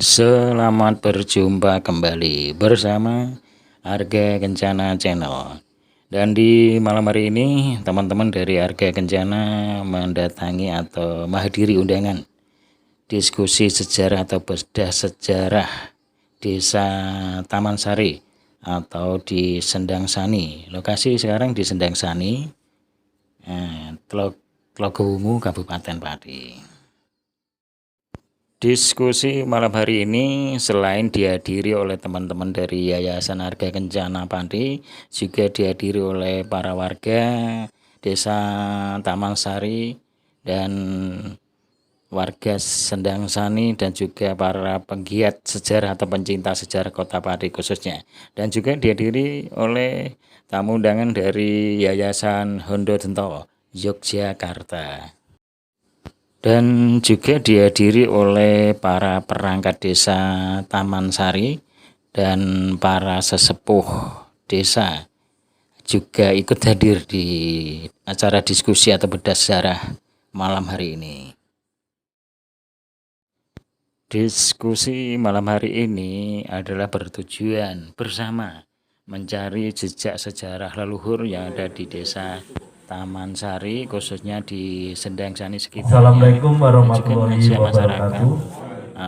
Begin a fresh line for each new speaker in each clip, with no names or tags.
Selamat berjumpa kembali bersama Arga Kencana Channel. Dan di malam hari ini teman-teman dari Arga Kencana mendatangi atau menghadiri undangan diskusi sejarah atau bedah sejarah Desa Taman Sari atau di Sendang Sani. Lokasi sekarang di Sendang Sani, Tlogowungu, Kabupaten Pati. Diskusi malam hari ini selain dihadiri oleh teman-teman dari Yayasan Arga Kencana Pati, juga dihadiri oleh para warga Desa Taman Sari dan warga Sendang Sani, dan juga para penggiat sejarah atau pencinta sejarah Kota Pati khususnya, dan juga dihadiri oleh tamu undangan dari Yayasan Hondo Dento Yogyakarta, dan juga dihadiri oleh para perangkat desa Taman Sari dan para sesepuh desa juga ikut hadir di acara diskusi atau bedah sejarah malam hari ini. Diskusi malam hari ini adalah bertujuan bersama mencari jejak sejarah leluhur yang ada di desa Taman Sari, khususnya di Sendang Sani sekitarnya.
Assalamualaikum warahmatullahi wabarakatuh.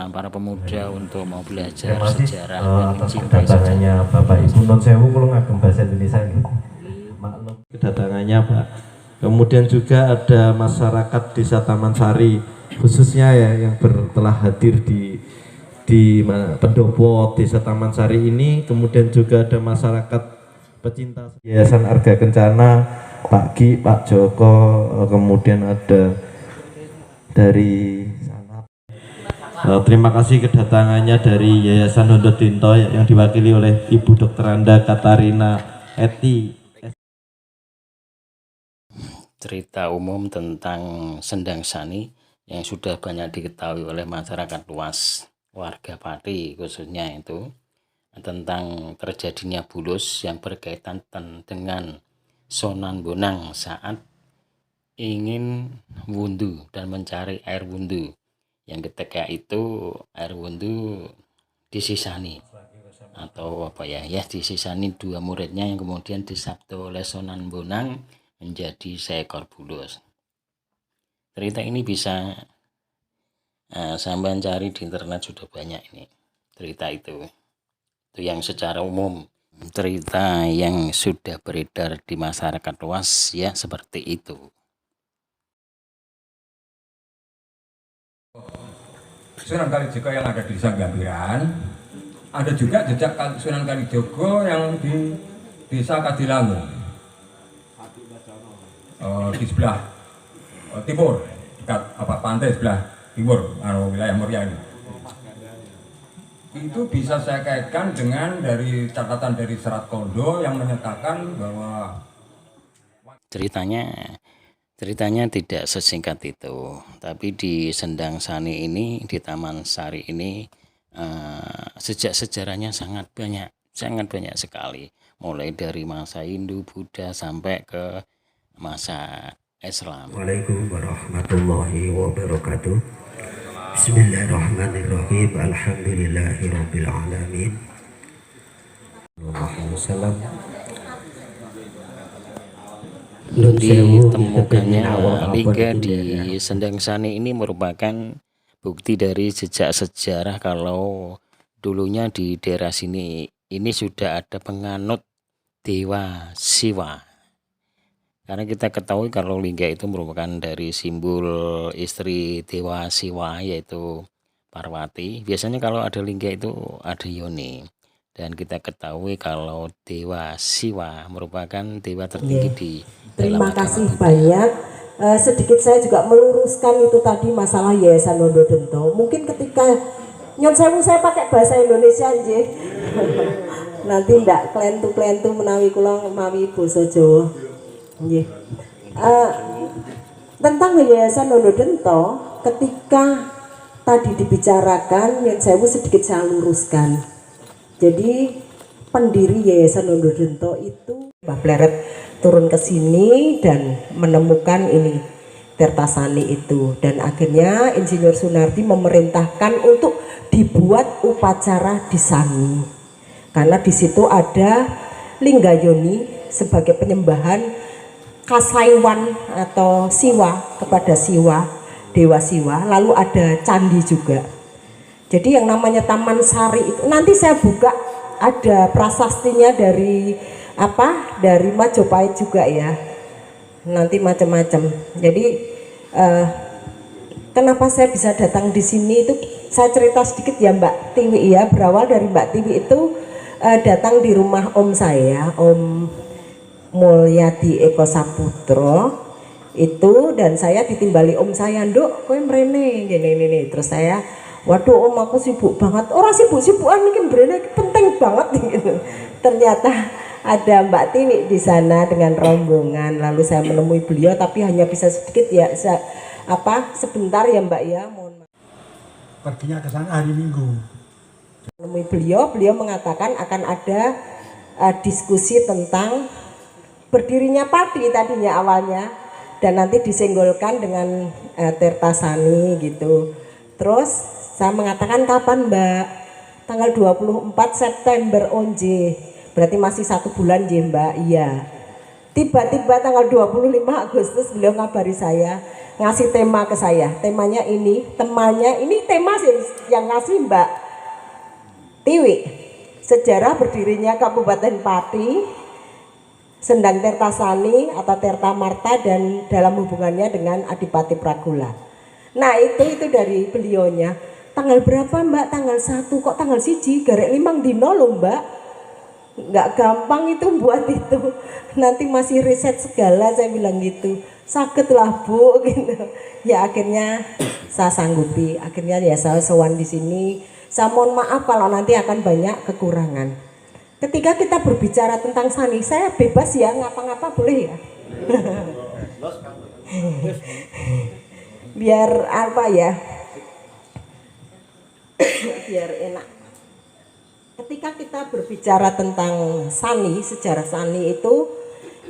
Para pemuda untuk mau belajar sejarah dan
atas
mencintai
kedatangannya
sejarah.
Bapak Ibu non sewu kalau ngagem bahasa Indonesia ini. Maklum kedatangannya Pak. Kemudian juga ada masyarakat Desa Taman Sari khususnya ya yang telah hadir di pendopo Desa Taman Sari ini. Kemudian juga ada masyarakat pecinta Yayasan Arga Kencana, Pak Ki, Pak Joko, kemudian ada dari sana. Terima kasih kedatangannya dari Yayasan Hondo Dento yang diwakili oleh Ibu Dr. Anda Katarina Eti.
Cerita umum tentang Sendang Sani yang sudah banyak diketahui oleh masyarakat luas, warga Pati khususnya, itu tentang terjadinya bulus yang berkaitan dengan Sonan Bonang saat ingin wundu dan mencari air wundu, yang ketika itu air wundu disisani atau disisani dua muridnya yang kemudian disabda oleh Sonan Bonang menjadi seekor bulus. Cerita ini bisa sampean cari di internet, sudah banyak ini cerita itu yang secara umum, cerita yang sudah beredar di masyarakat luas ya, seperti itu.
Sunan Kalijogo yang ada di Desa Gambiran, ada juga jejak Sunan Kalijogo yang di Desa Kadilangu, di sebelah timur, dekat pantai sebelah timur wilayah Muria ini. Itu bisa saya kaitkan dengan dari catatan dari Serat Kondo yang menyatakan bahwa
ceritanya tidak sesingkat itu, tapi di Sendang Sani ini, di Taman Sari ini, sejak sejarahnya sangat banyak sekali, mulai dari masa Hindu, Buddha sampai ke masa Islam.
Assalamualaikum warahmatullahi wabarakatuh. Bismillahirrahmanirrahim. Alhamdulillahirabbil alamin.
Ditemukannya lingga di Sendang Sani ini merupakan bukti dari jejak sejarah kalau dulunya di daerah sini ini sudah ada penganut Dewa Siwa. Karena kita ketahui kalau lingga itu merupakan dari simbol istri Dewa Siwa, yaitu Parwati. Biasanya kalau ada lingga itu ada yoni. Dan kita ketahui kalau Dewa Siwa merupakan dewa tertinggi di
Terima kasih banyak. Sedikit saya juga meluruskan itu tadi masalah Yayasan Hondo Dento. Mungkin ketika nyon sewu saya pakai bahasa Indonesia aja. Nanti ndak klentu menawi kula mawi basa Jawa. Tentang Yayasan Hondo Dento, ketika tadi dibicarakan, yang saya sedikit saya luruskan. Jadi pendiri Yayasan Hondo Dento itu Mbah Pleret turun ke sini dan menemukan ini. Tirtasani itu, dan akhirnya Insinyur Sunardi memerintahkan untuk dibuat upacara di Sani karena di situ ada Linggayoni sebagai penyembahan Kasaiwan atau Siwa kepada Siwa, Dewa Siwa, lalu ada candi juga. Jadi yang namanya Taman Sari itu nanti saya buka, ada prasastinya dari dari Majapahit juga ya, nanti macam-macam. Jadi kenapa saya bisa datang di sini itu saya cerita sedikit ya Mbak Tiwi ya. Berawal dari Mbak Tiwi itu datang di rumah om saya, Om Mulyadi Eko Saputro itu, dan saya ditimbali om saya, "Nduk, kowe mrene gini." Terus saya, "Waduh om, aku sibuk banget." "Orang sibuk-sibukan ini mrene penting banget." Gitu. Ternyata ada Mbak Tiwi di sana dengan rombongan, lalu saya menemui beliau tapi hanya bisa sedikit ya, sebentar ya Mbak ya, mohon maaf.
Perginya ke sana hari Minggu.
Menemui beliau mengatakan akan ada diskusi tentang berdirinya Pati tadinya awalnya, dan nanti disenggolkan dengan Tirtasani gitu. Terus saya mengatakan, "Kapan Mbak?" "Tanggal 24 September onje." "Berarti masih 1 bulan je Mbak." "Iya." Tiba-tiba tanggal 25 Agustus beliau ngabari saya, ngasih tema ke saya. Temanya ini tema sih yang ngasih Mbak Tiwi. Sejarah berdirinya Kabupaten Pati, Sendang Tirtasani atau Tirta Marta, dan dalam hubungannya dengan Adipati Pragula. Nah itu dari beliaunya. "Tanggal berapa Mbak?" "Tanggal 1. "Kok tanggal 1? Garek 5 dino loh Mbak." Nggak gampang itu buat itu, nanti masih riset segala, saya bilang gitu. "Sakit lah Bu," gitu. Ya akhirnya saya sanggupi, akhirnya ya saya sowan di sini. Saya mohon maaf kalau nanti akan banyak kekurangan. Ketika kita berbicara tentang Sani, saya bebas ya, ngapa-ngapa boleh ya. Biar biar enak. Ketika kita berbicara tentang Sani, sejarah Sani itu,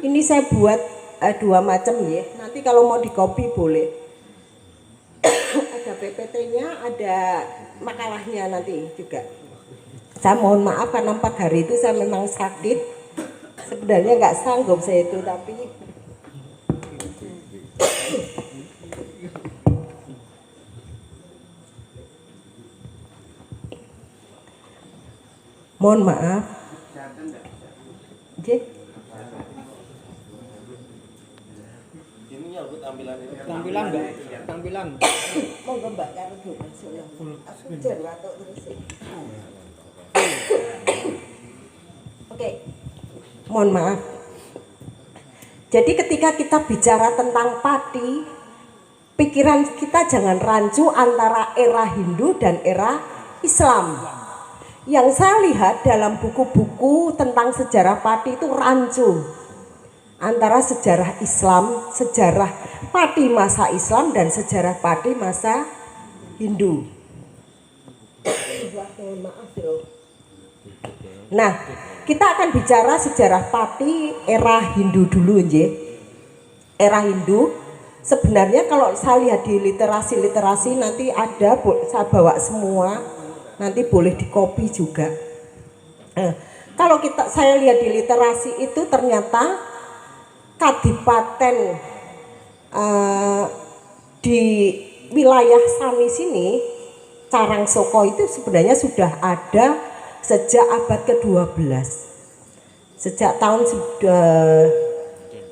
ini saya buat 2 macam ya. Nanti kalau mau di copy boleh. Ada PPT-nya, ada makalahnya nanti juga. Saya mohon maaf karena 4 hari itu saya memang sakit. Sebenarnya nggak sanggup saya itu, tapi mohon maaf.
Tampilan.
Monggo Mbak karo Bu. Aku jan watuk terus. Oke. Mohon maaf. Jadi ketika kita bicara tentang Pati, pikiran kita jangan rancu antara era Hindu dan era Islam. Yang saya lihat dalam buku-buku tentang sejarah Pati itu rancu antara sejarah Islam, sejarah Pati masa Islam dan sejarah Pati masa Hindu. Nah, kita akan bicara sejarah Pati era Hindu dulu, nggih. Era Hindu sebenarnya kalau saya lihat di literasi nanti ada, saya bawa semua, nanti boleh dikopi juga. Kalau saya lihat di literasi itu ternyata kadipaten di wilayah Sani sini, Carangsoko itu sebenarnya sudah ada sejak abad ke-12, sejak tahun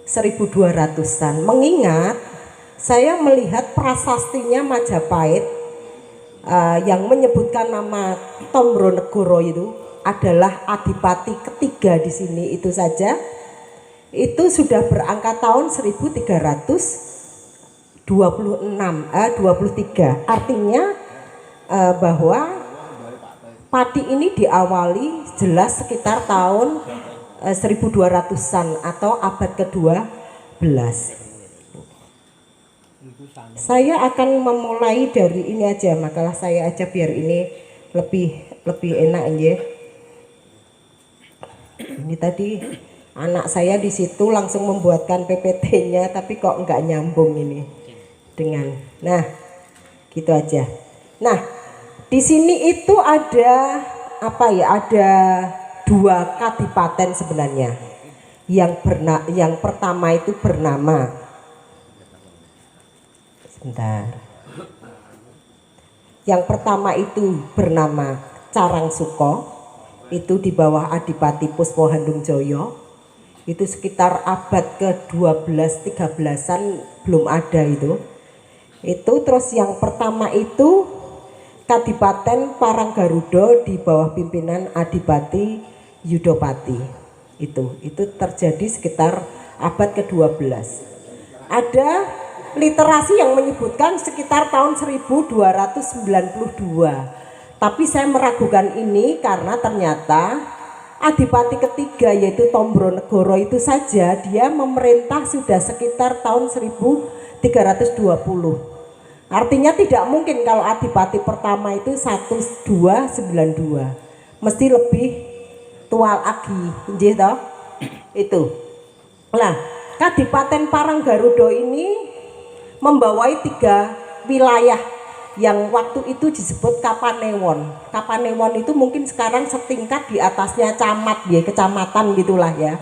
1200-an. Mengingat saya melihat prasastinya Majapahit yang menyebutkan nama Tombronegoro itu adalah adipati ketiga di sini itu saja, itu sudah berangka tahun 1323. Artinya bahwa Pati ini diawali jelas sekitar tahun 1200-an atau abad ke-12. Saya akan memulai dari ini aja, makalah saya aja biar ini lebih enak ya. Ini tadi anak saya di situ langsung membuatkan PPT-nya, tapi kok nggak nyambung ini. dengan. Nah, gitu aja. Nah, di sini itu ada apa ya? Ada 2 kadipaten sebenarnya. Yang pertama itu bernama, sebentar. Yang pertama itu bernama Carangsuko, itu di bawah Adipati Puspo Handungjoyo. Itu sekitar abad ke-12 13-an belum ada itu. Itu terus yang pertama itu Kadipaten Paranggaruda di bawah pimpinan Adipati Yudopati. Itu terjadi sekitar abad ke-12. Ada literasi yang menyebutkan sekitar tahun 1292. Tapi saya meragukan ini karena ternyata Adipati ketiga yaitu Tombronegoro itu saja dia memerintah sudah sekitar tahun 1320. Artinya tidak mungkin kalau Adipati pertama itu 1292. Mesti lebih tua lagi, nggih toh? Itu. Nah, Kadipaten Paranggaruda ini membawai 3 wilayah yang waktu itu disebut Kapanewon. Kapanewon itu mungkin sekarang setingkat di atasnya camat ya, kecamatan gitulah ya.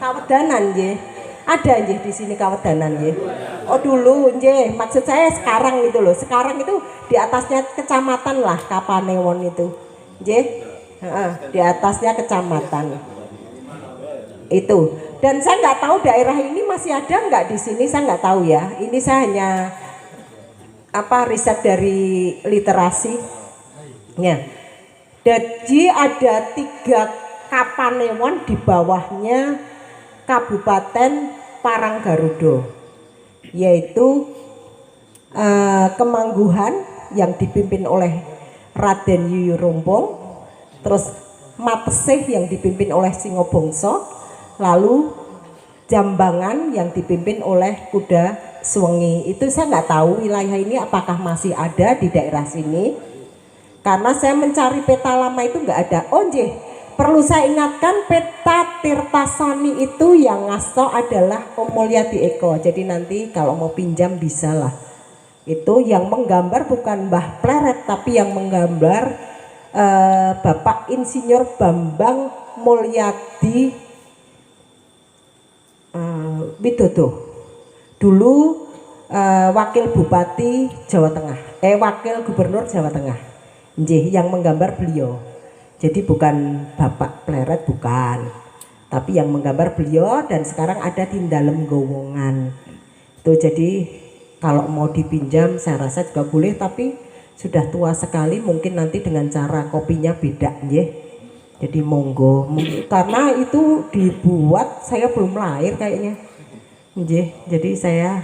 Kawedanan ya. Ada nggih di sini Kawedanan ya. Oh dulu nggih, maksud saya sekarang gitu loh. Sekarang itu di atasnya kecamatan lah Kapanewon itu. Nggih. Di atasnya kecamatan. Itu. Dan saya nggak tahu daerah ini masih ada nggak di sini, saya nggak tahu ya. Ini saya hanya riset dari literasi. Ya. Jadi ada 3 Kapanewon di bawahnya Kabupaten Paranggaruda, yaitu Kemangguhan yang dipimpin oleh Raden Yuyurumpung, terus Matesih yang dipimpin oleh Singobongso, lalu Jambangan yang dipimpin oleh Kuda Suwengi. Itu saya nggak tahu wilayah ini apakah masih ada di daerah sini, karena saya mencari peta lama itu nggak ada. Oh nggih, perlu saya ingatkan peta Tirtasani itu yang ngasto adalah Om Mulyadi Eko. Jadi nanti kalau mau pinjam bisa lah. Itu yang menggambar bukan Mbah Pleret, tapi yang menggambar Bapak Insinyur Bambang Mulyadi Widodo. Dulu wakil bupati Jawa Tengah, wakil gubernur Jawa Tengah, nggih, yang menggambar beliau. Jadi bukan Bapak Pleret, bukan, tapi yang menggambar beliau, dan sekarang ada di dalam Gowongan. Itu jadi kalau mau dipinjam saya rasa juga boleh, tapi sudah tua sekali, mungkin nanti dengan cara kopinya beda, nggih. Jadi monggo, karena itu dibuat saya belum lahir kayaknya. Jadi saya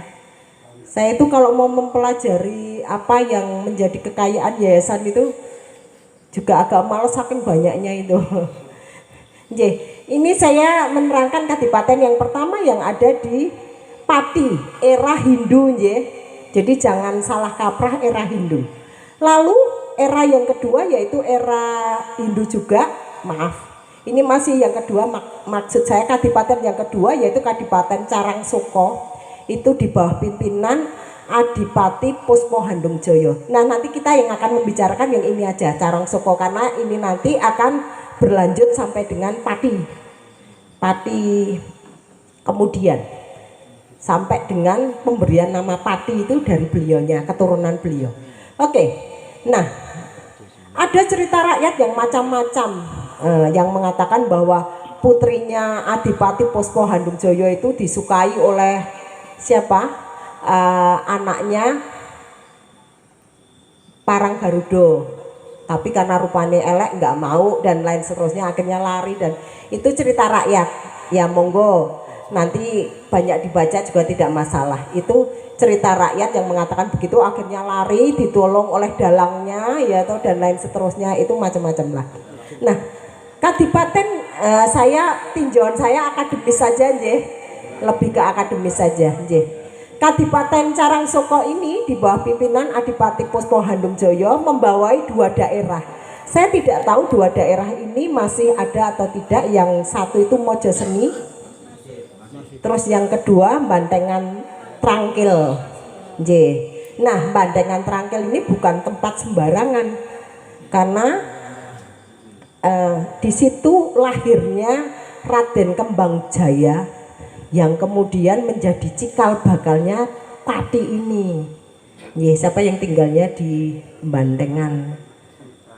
itu kalau mau mempelajari apa yang menjadi kekayaan yayasan itu juga agak malas saking banyaknya itu. Ini saya menerangkan kadipaten yang pertama yang ada di Pati, era Hindu, jadi jangan salah kaprah, era Hindu. Lalu era yang kedua yaitu era Hindu juga, maaf. Ini masih yang kedua, maksud saya kadipaten yang kedua yaitu Kadipaten Carangsuko, itu di bawah pimpinan Adipati Puspo Handungjoyo. Nah nanti kita yang akan membicarakan yang ini aja, Carangsuko, karena ini nanti akan berlanjut sampai dengan Pati kemudian sampai dengan pemberian nama Pati itu dari beliaunya, keturunan beliau. Oke, nah ada cerita rakyat yang macam-macam. Yang mengatakan bahwa putrinya Adipati Puspo Handungjoyo itu disukai oleh siapa? Anaknya Paranggaruda, tapi karena rupanya elek nggak mau dan lain seterusnya, akhirnya lari. Dan itu cerita rakyat ya, monggo nanti banyak dibaca juga tidak masalah. Itu cerita rakyat yang mengatakan begitu, akhirnya lari, ditolong oleh dalangnya ya, atau dan lain seterusnya, itu macam-macam lah. Nah Kadipaten tinjauan saya akademis saja, lebih ke akademis saja. Kadipaten Carangsuko ini di bawah pimpinan Adipati Puspo Handungjoyo membawai 2 daerah. Saya tidak tahu 2 daerah ini masih ada atau tidak. Yang satu itu Mojoseni, terus yang kedua Bantengan Trangkil. Nggih. Nah, Bandengan Trangkil ini bukan tempat sembarangan karena di situ lahirnya Raden Kembangjaya yang kemudian menjadi cikal bakalnya Pati ini. Ya, siapa yang tinggalnya di Bandengan?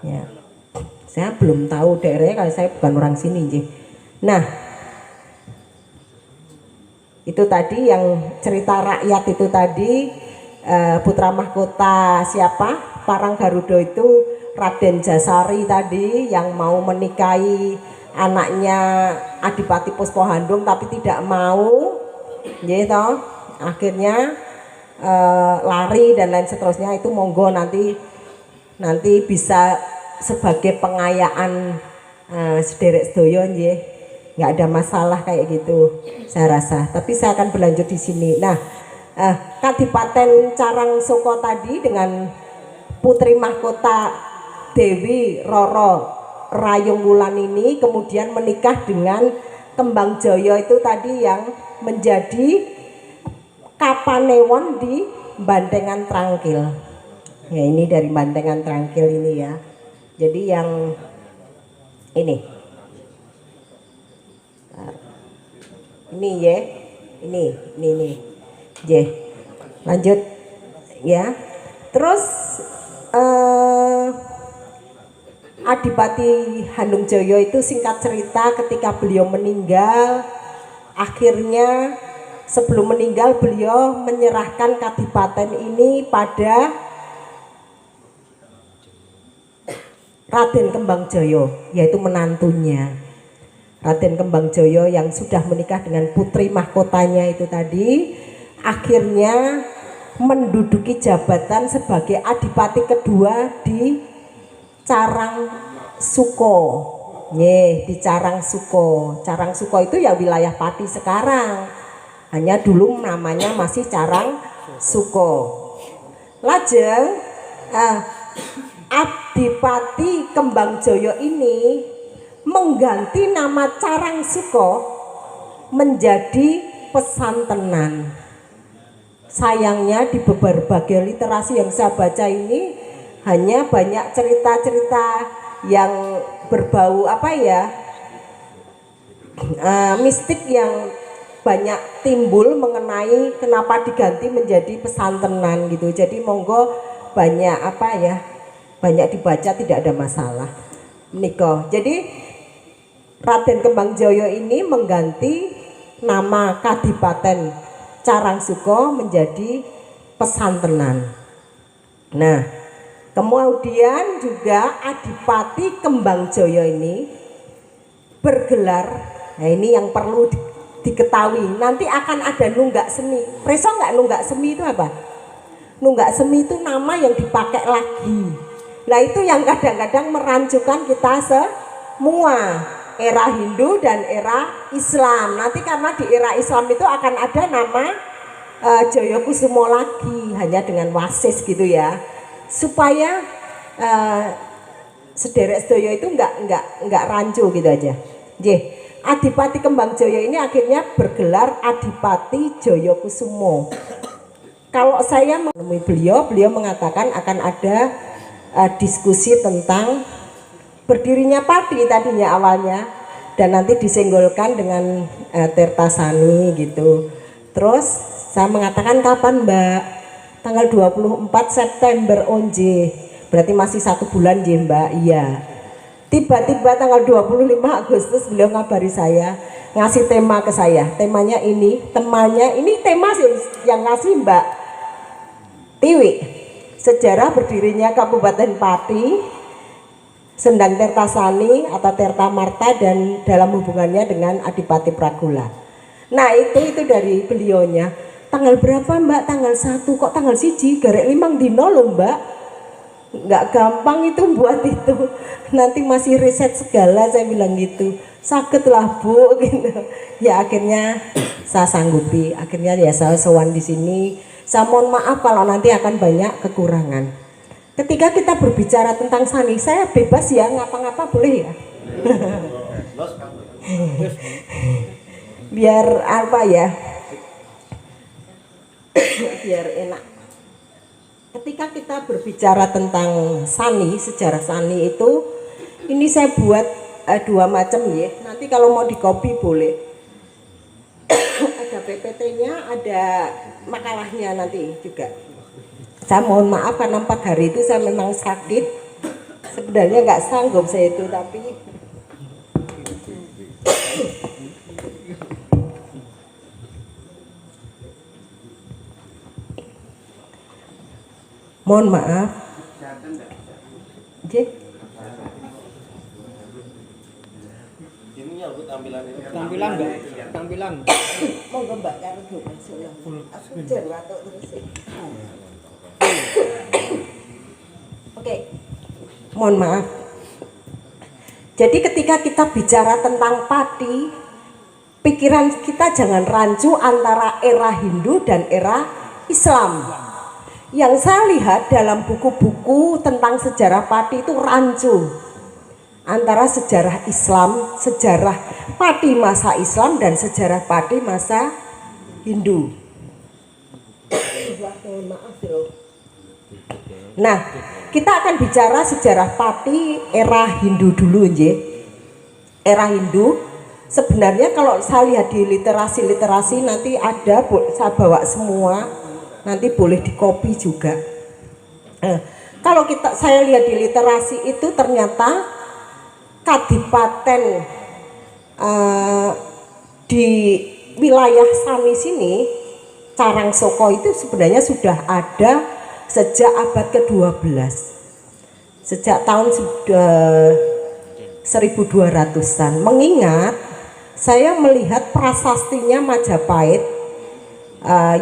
Ya, saya belum tahu daerahnya kalau saya bukan orang sini. Ya. Nah, itu tadi yang cerita rakyat itu tadi putra mahkota siapa? Parang Garuda itu Raden Jasari tadi yang mau menikahi anaknya Adipati Puspahandung tapi tidak mau, gitu. Akhirnya lari dan lain seterusnya. Itu monggo nanti bisa sebagai pengayaan sederek sedoyo, nggih. Nggak ada masalah kayak gitu saya rasa. Tapi saya akan berlanjut di sini. Nah, Kadipaten Carangsoko tadi dengan putri mahkota Dewi Roro Rayung Wulan ini kemudian menikah dengan Kembangjaya itu tadi yang menjadi Kapanewon di Bandengan Trangkil. Ya, ini dari Bandengan Trangkil ini ya. Jadi yang ini ya, ini ya. Lanjut ya. Terus Adipati Handungjoyo itu singkat cerita ketika beliau meninggal, akhirnya sebelum meninggal beliau menyerahkan kadipaten ini pada Raden Kembangjaya, yaitu menantunya. Raden Kembangjaya yang sudah menikah dengan putri mahkotanya itu tadi, akhirnya menduduki jabatan sebagai adipati kedua di Carangsuko. Di Carangsuko. Carangsuko itu ya wilayah Pati sekarang. Hanya dulu namanya masih Carangsuko. Lajeng Adipati Kembangjaya ini mengganti nama Carangsuko menjadi Pesantenan. Sayangnya di berbagai literasi yang saya baca ini hanya banyak cerita-cerita yang berbau mistik yang banyak timbul mengenai kenapa diganti menjadi Pesantenan gitu. Jadi monggo banyak banyak dibaca, tidak ada masalah. Niko. Jadi Raden Kembangjaya ini mengganti nama Kadipaten Carangsuko menjadi Pesantenan. Nah, kemudian juga Adipati Kembangjaya ini bergelar, nah ini yang perlu diketahui, nanti akan ada nunggak semi. Preso nggak nunggak semi itu apa? Nunggak semi itu nama yang dipakai lagi. Nah itu yang kadang-kadang merancukan kita semua, era Hindu dan era Islam. Nanti karena di era Islam itu akan ada nama Jayakusumo lagi, hanya dengan wasis gitu ya, supaya sederek sedaya itu enggak rancu gitu aja. Adipati Kembangjaya ini akhirnya bergelar Adipati Jayakusumo. Kalau saya menemui beliau mengatakan akan ada diskusi tentang berdirinya Pati tadinya awalnya, dan nanti disenggolkan dengan Tirtasani gitu. Terus saya mengatakan kapan Mbak? Tanggal 24 September onje, berarti masih 1 bulan Mbak. Iya. Tiba-tiba tanggal 25 Agustus beliau ngabari saya, ngasih tema ke saya. Temanya ini, tema yang ngasih Mbak Tiwi. Sejarah berdirinya Kabupaten Pati, Sendang Tirtasani atau Tirtamarta, dan dalam hubungannya dengan Adipati Pragula. Nah itu dari beliaunya. Tanggal berapa Mbak? Tanggal 1. Kok tanggal 1? Garek 5 dino loh Mbak. Nggak gampang itu buat itu. Nanti masih riset segala, saya bilang gitu. Sakit lah Bu gitu. Ya akhirnya saya sanggupi. Akhirnya ya saya sowan di sini. Saya mohon maaf kalau nanti akan banyak kekurangan. Ketika kita berbicara tentang sani, saya bebas ya, ngapa-ngapa boleh ya. Biar apa ya? Biar enak. ketika kita berbicara tentang sani, sejarah sani itu, ini saya buat dua macam ya. Nanti kalau mau di copy boleh. Ada PPT-nya, ada makalahnya nanti juga. Saya mohon maaf karena 4 hari itu saya memang sakit. Sebenarnya nggak sanggup saya itu, tapi mohon maaf.
Tampilan enggak? Tampilan.
Monggo Mbak karo Bu masuk. Aku jar watuk terus. Oke. Mohon maaf. Jadi ketika kita bicara tentang padi, pikiran kita jangan rancu antara era Hindu dan era Islam. Yang saya lihat dalam buku-buku tentang sejarah padi itu rancu antara sejarah Islam, sejarah padi masa Islam dan sejarah padi masa Hindu. Nah, kita akan bicara sejarah padi era Hindu dulu, nggih. Era Hindu sebenarnya kalau saya lihat di literasi nanti ada, saya bawa semua. Nanti boleh dikopi juga. Kalau saya lihat di literasi itu ternyata kadipaten di wilayah Sani sini, Carangsoko itu sebenarnya sudah ada sejak abad ke-12. Sejak tahun 1200-an. Mengingat saya melihat prasastinya Majapahit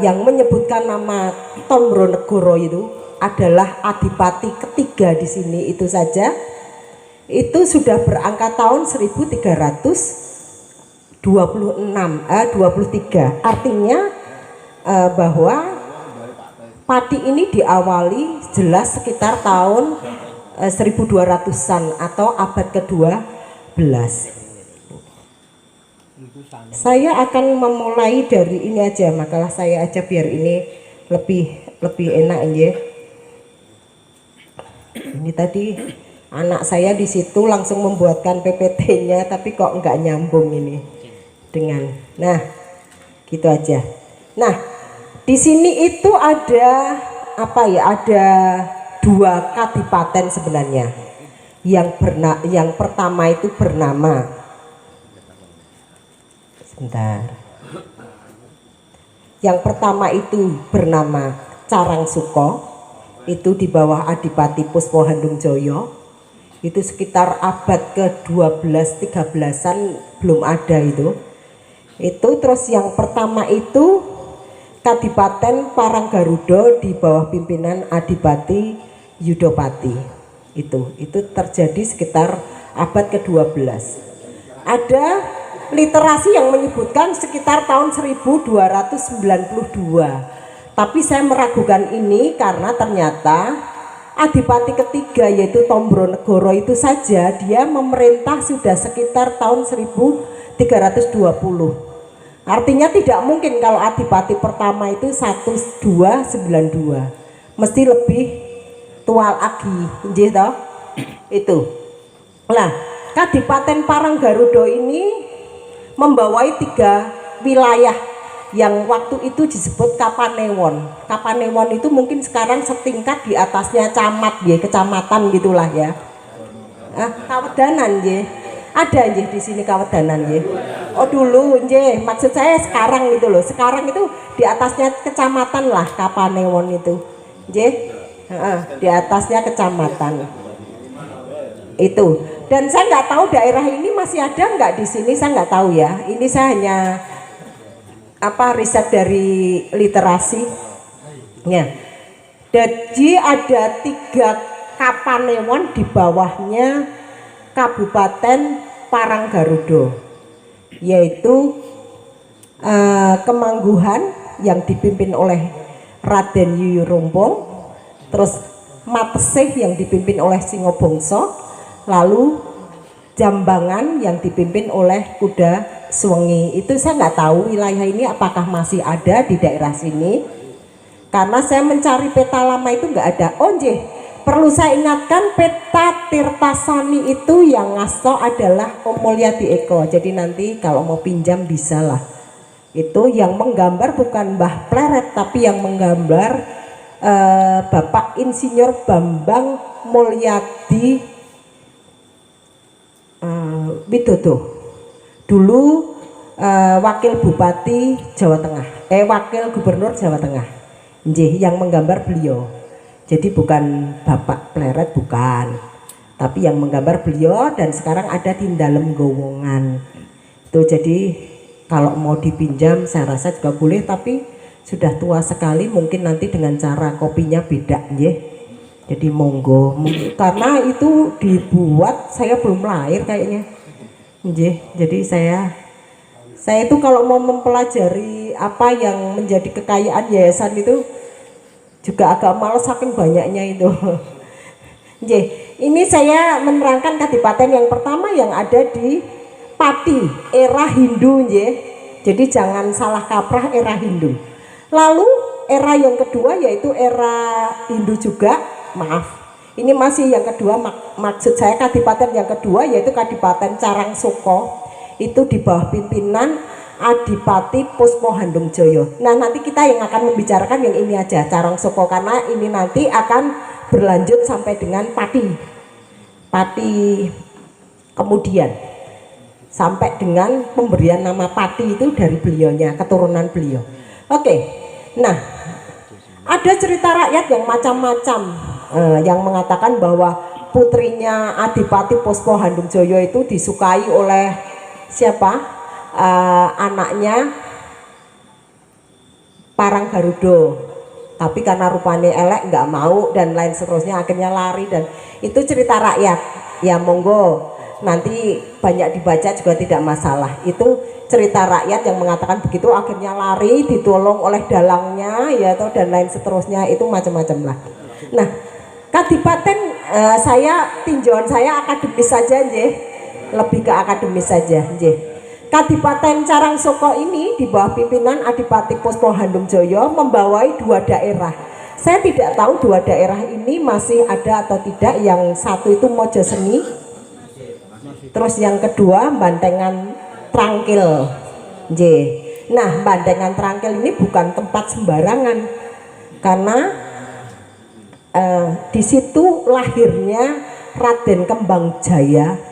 yang menyebutkan nama Tombronegoro itu adalah adipati ketiga di sini itu saja. Itu sudah berangka tahun 1323. Artinya bahwa padi ini diawali jelas sekitar tahun 1200-an atau abad ke-12. Saya akan memulai dari ini aja, makalah saya aja biar ini lebih enak ya. Ini tadi anak saya di situ langsung membuatkan PPT-nya, tapi kok nggak nyambung ini dengan. Nah, gitu aja. Nah, di sini itu ada apa ya? Ada 2 kadipaten sebenarnya. Yang pertama itu bernama, sebentar. Yang pertama itu bernama Carangsuko, itu di bawah Adipati Puspahandungjoyo. Itu sekitar abad ke-12-13an belum ada itu. Itu terus yang pertama itu Kadipaten Paranggaruda di bawah pimpinan Adipati Yudopati. Itu terjadi sekitar abad ke-12. Ada literasi yang menyebutkan sekitar tahun 1292. Tapi saya meragukan ini karena ternyata Adipati ketiga yaitu Tombronegoro itu saja dia memerintah sudah sekitar tahun 1320. Artinya tidak mungkin kalau Adipati pertama itu 1292. Mesti lebih tua lagi, nggih toh? Itu. Nah, Kadipaten Paranggaruda ini membawai 3 wilayah yang waktu itu disebut Kapanewon. Kapanewon itu mungkin sekarang setingkat di atasnya camat ya, kecamatan gitulah ya. Kawedanan ya. Ada nggih di sini Kawedanan nggih. Oh dulu nggih, maksud saya sekarang gitu loh. Sekarang itu di atasnya kecamatan lah Kapanewon itu. Nggih. Di atasnya kecamatan. Itu. Dan saya nggak tahu daerah ini masih ada nggak di sini, saya nggak tahu ya. Ini saya hanya riset dari literasi. Ya. Jadi ada 3 Kapanewon di bawahnya Kabupaten Paranggaruda, yaitu Kemangguhan yang dipimpin oleh Raden Yuyurumpung, terus Matesih yang dipimpin oleh Singobongso, lalu Jambangan yang dipimpin oleh Kuda Suwengi. Itu saya nggak tahu wilayah ini apakah masih ada di daerah sini. Karena saya mencari peta lama itu nggak ada. Oh nggih, perlu saya ingatkan peta Tirtasani itu yang ngasto adalah Om Mulyadi Eko. Jadi nanti kalau mau pinjam bisa lah. Itu yang menggambar bukan Mbah Pleret, tapi yang menggambar Bapak Insinyur Bambang Mulyadi Widodo. Dulu wakil bupati Jawa Tengah, wakil gubernur Jawa Tengah. Nggih, yang menggambar beliau. Jadi bukan Bapak Pleret, bukan. Tapi yang menggambar beliau dan sekarang ada di dalam gowongan. Itu jadi kalau mau dipinjam saya rasa juga boleh, tapi sudah tua sekali, mungkin nanti dengan cara kopinya beda nggih. Jadi monggo, karena itu dibuat saya belum lahir kayaknya. Nggih, jadi saya itu kalau mau mempelajari apa yang menjadi kekayaan yayasan itu juga agak malas saking banyaknya itu. Nggih, ini saya menerangkan kadipaten yang pertama yang ada di Pati, era Hindu nggih. Jadi jangan salah kaprah, era Hindu. Lalu era yang kedua yaitu era Hindu juga, maaf. Ini masih yang kedua, maksud saya kadipaten yang kedua yaitu Kadipaten Carangsoko. Itu di bawah pimpinan Adipati Puspo Handungjoyo. Nah nanti kita yang akan membicarakan yang ini aja, Carangsoko, karena ini nanti akan berlanjut sampai dengan Pati kemudian sampai dengan pemberian nama Pati itu dari beliaunya, keturunan beliau. Oke, nah ada cerita rakyat yang macam-macam yang mengatakan bahwa putrinya Adipati Puspo Handungjoyo itu disukai oleh siapa? Anaknya Parang Garudo, tapi karena rupanya elek nggak mau dan lain seterusnya, akhirnya lari. Dan itu cerita rakyat ya, monggo nanti banyak dibaca juga tidak masalah. Itu cerita rakyat yang mengatakan begitu, akhirnya lari, ditolong oleh dalangnya ya atau dan lain seterusnya, itu macam-macam lah. Nah kadipaten saya tinjauan saya akademis saja nggih, lebih ke akademis saja nggih. Kadipaten Carangsoko ini di bawah pimpinan Adipati Puspo Handungjoyo membawai dua daerah. Saya tidak tahu dua daerah ini masih ada atau tidak. Yang satu itu Mojoseni, terus yang kedua Bantengan Trangkil. Nah, Bantengan Trangkil ini bukan tempat sembarangan, karena di situ lahirnya Raden Kembangjaya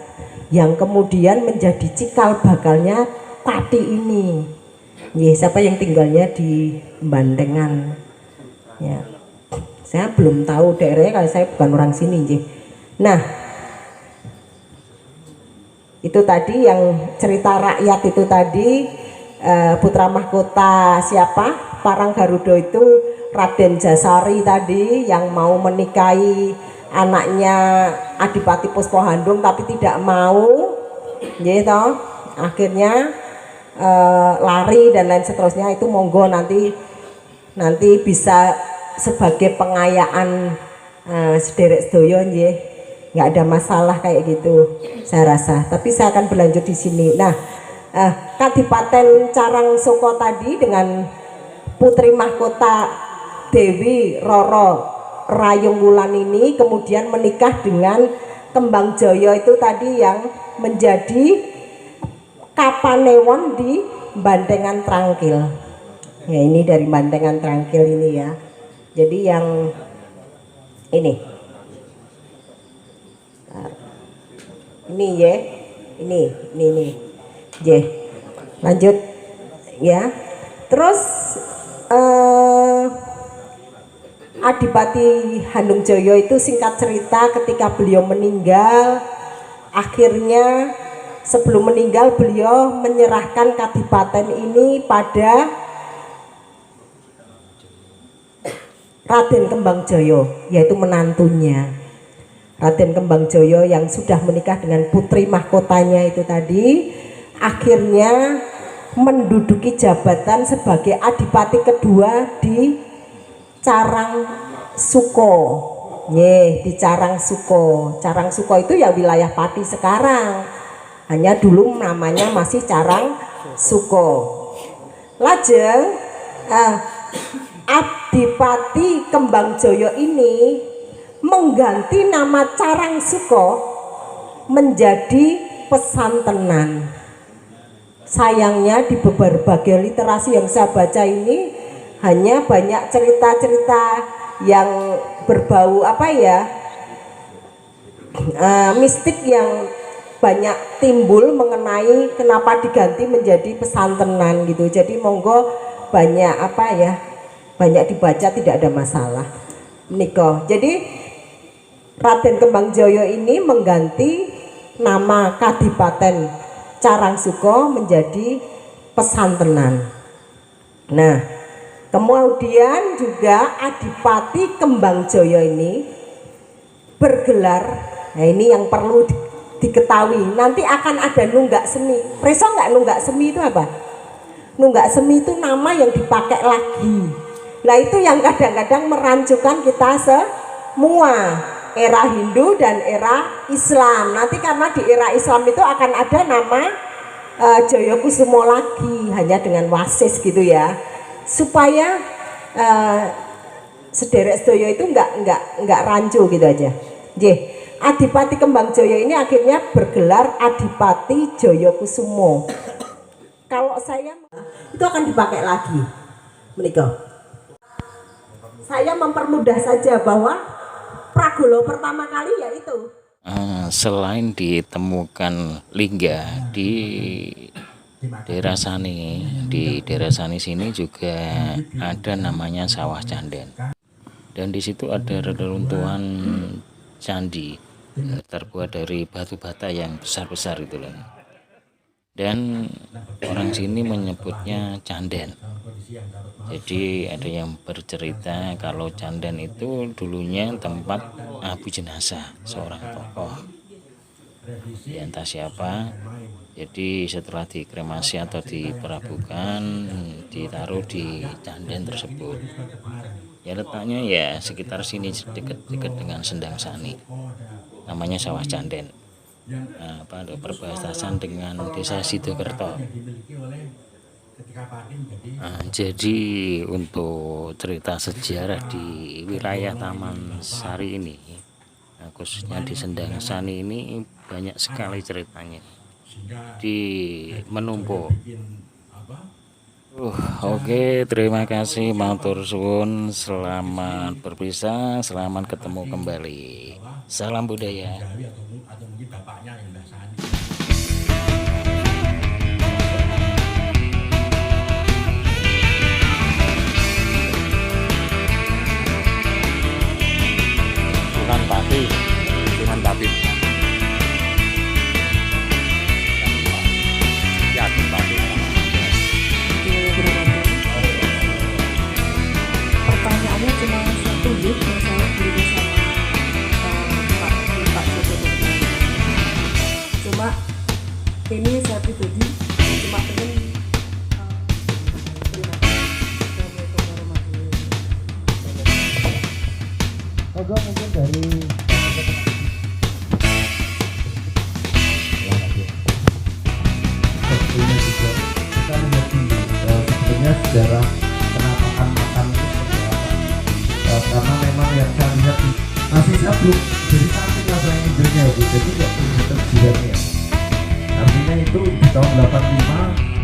yang kemudian menjadi cikal bakalnya Pati ini. Siapa yang tinggalnya di Bantengan? Ya, saya belum tahu daerahnya kalau saya bukan orang sini. Nah, itu tadi yang cerita rakyat itu tadi, putra mahkota siapa? Parang Garudo itu Raden Jasari tadi yang mau menikahi anaknya Adipati Puspo Handung tapi tidak mau, gitu. Akhirnya lari dan lain seterusnya. Itu monggo nanti bisa sebagai pengayaan sederek sedoyo, nggak ada masalah kayak gitu saya rasa. Tapi saya akan berlanjut di sini. Nah, Kadipaten Carangsoko tadi dengan putri mahkota Dewi Roro Rayung Wulan ini kemudian menikah dengan Kembangjoyo itu tadi yang menjadi Kapanewon di Bantengan Trangkil. Ya, ini dari Bantengan Trangkil ini ya. Jadi yang ini ya, ini ya. Lanjut ya. Terus Adipati Handungjoyo itu singkat cerita ketika beliau meninggal, akhirnya sebelum meninggal beliau menyerahkan kadipaten ini pada Raden Kembangjoyo, yaitu menantunya. Raden Kembangjoyo yang sudah menikah dengan putri mahkotanya itu tadi, akhirnya menduduki jabatan sebagai adipati kedua di Carangsuko. Di Carangsuko. Carangsuko itu ya wilayah Pati sekarang. Hanya dulu namanya masih Carangsuko. Lajeng Adipati Kembangjoyo ini mengganti nama Carangsuko menjadi Pesantenan. Sayangnya di berbagai literasi yang saya baca ini hanya banyak cerita-cerita yang berbau mistik yang banyak timbul mengenai kenapa diganti menjadi Pesantenan gitu. Jadi monggo banyak banyak dibaca, tidak ada masalah. Niko. Jadi Raden Kembangjoyo ini mengganti nama Kadipaten Carangsuko menjadi Pesantenan. Nah, kemudian juga Adipati Kembangjoyo ini bergelar, nah ini yang perlu diketahui, nanti akan ada nunggak semi. Preso nggak nunggak semi itu apa? Nunggak semi itu nama yang dipakai lagi. Nah itu yang kadang-kadang merancukan kita semua, era Hindu dan era Islam. Nanti karena di era Islam itu akan ada nama Joyokusumo lagi, hanya dengan wasis gitu ya, supaya sederek sedaya itu nggak rancu gitu aja. Adipati Kembangjoyo ini akhirnya bergelar Adipati Joyokusumo. Kalau saya itu akan dipakai lagi, menikah. Saya mempermudah saja bahwa Pragolo pertama kali yaitu
selain ditemukan lingga di daerah Sani, di daerah Sani sini juga ada namanya Sawah Canden, dan di situ ada reruntuhan candi terbuat dari batu bata yang besar-besar itu loh. Dan orang sini menyebutnya Canden. Jadi ada yang bercerita kalau Canden itu dulunya tempat abu jenazah seorang tokoh, entah siapa. Jadi setelah dikremasi atau diperabukan, ditaruh di Canden tersebut. Ya letaknya ya sekitar sini, dekat dengan Sendang Sani, namanya Sawah Canden. Perbatasan dengan desa Sidokerto. Jadi untuk cerita sejarah di wilayah Taman Sari ini, khususnya di Sendang Sani ini banyak sekali ceritanya, di menumpuk. Oke, terima kasih, matur suwun, selamat berpisah, selamat ketemu kembali. Salam budaya. Sunan Tabib. Yakin Tabib.
Pertanyaannya cuma satu yang saya beri sama Pak Joko. Cuma ini saya pribadi cuma pengen
mungkin dari sebetulnya juga kita mengerti sebenarnya sejarah penampakan makam itu seperti apa, karena memang yang saya lihat masih belum jadi samping apa yang injilnya, jadi nggak punya terjidatnya. Artinya itu di tahun 85